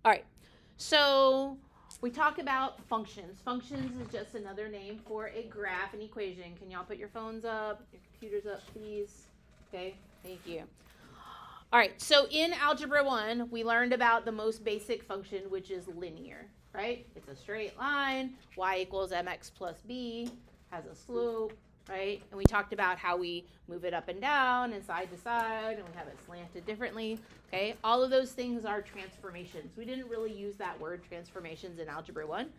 All right, so we talk about functions. Functions is just another name for a graph, an equation. Can y'all put your phones up, your computers up, please? Okay, thank you. All right, so in Algebra 1, we learned about the most basic function, which is linear, right? It's a straight line, y equals mx plus b, has a slope, right? And we talked about how we move it up and down and side to side, and we have it slanted differently, okay? All of those things are transformations. We didn't really use that word transformations in Algebra 1,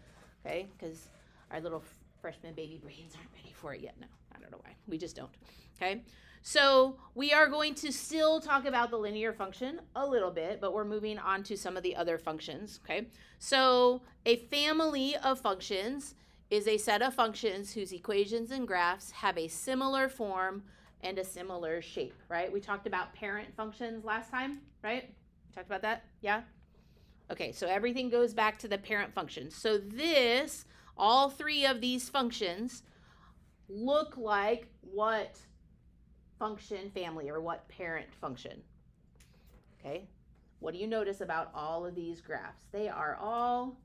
okay? Because our little freshman baby brains aren't ready for it yet. No, I don't know why. We just don't, okay? So we are going to still talk about the linear function a little bit, but we're moving on to some of the other functions, okay? So a family of functions is a set of functions whose equations and graphs have a similar form and a similar shape, right? We talked about parent functions last time, right? We talked about that, yeah? Okay, so everything goes back to the parent function. So all three of these functions look like what function family, or what parent function? Okay, what do you notice about all of these graphs? They are all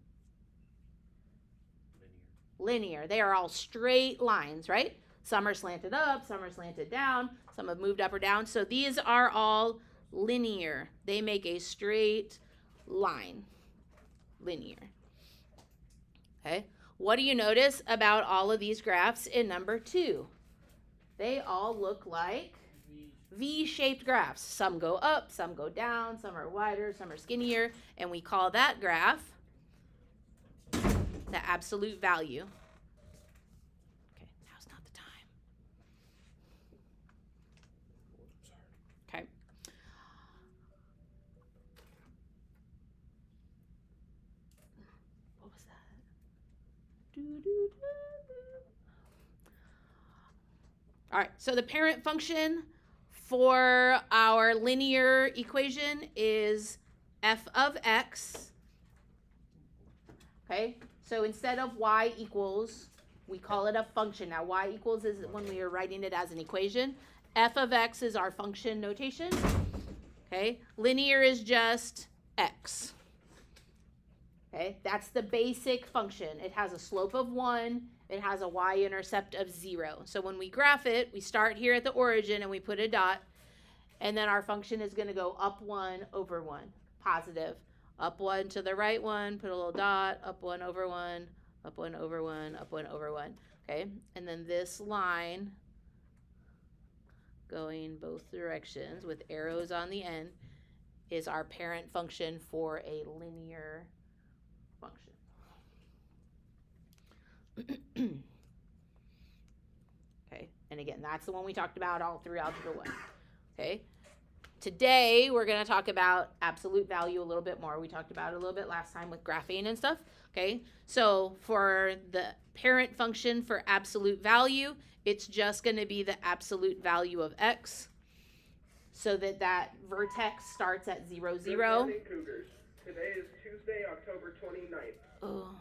linear. They are all straight lines, right? Some are slanted up, some are slanted down, some have moved up or down. So these are all linear. They make a straight line. Linear. Okay, what do you notice about all of these graphs in number 2? They all look like V-shaped graphs. Some go up, some go down, some are wider, some are skinnier, and we call that graph the absolute value. Okay, now's not the time. Okay. What was that? All right, so the parent function for our linear equation is f of x. Okay, so instead of y equals, we call it a function. Now, y equals is when we are writing it as an equation. F of x is our function notation. Okay, linear is just x. Okay, that's the basic function. It has a slope of 1. It has a y-intercept of 0. So when we graph it, we start here at the origin and we put a dot. And then our function is going to go up 1 over 1, positive. Up 1 to the right 1, put a little dot, up 1 over 1, up 1 over 1, up 1 over 1. Okay, and then this line going both directions with arrows on the end is our parent function for a linear function. Okay, and again, that's the one we talked about all through Algebra 1. Okay, today we're going to talk about absolute value a little bit more. We talked about it a little bit last time with graphing and stuff. Okay, so for the parent function for absolute value, it's just going to be the absolute value of x, so that vertex starts at 0, 0. Good morning, Cougars. Today is Tuesday, October 29th. Oh.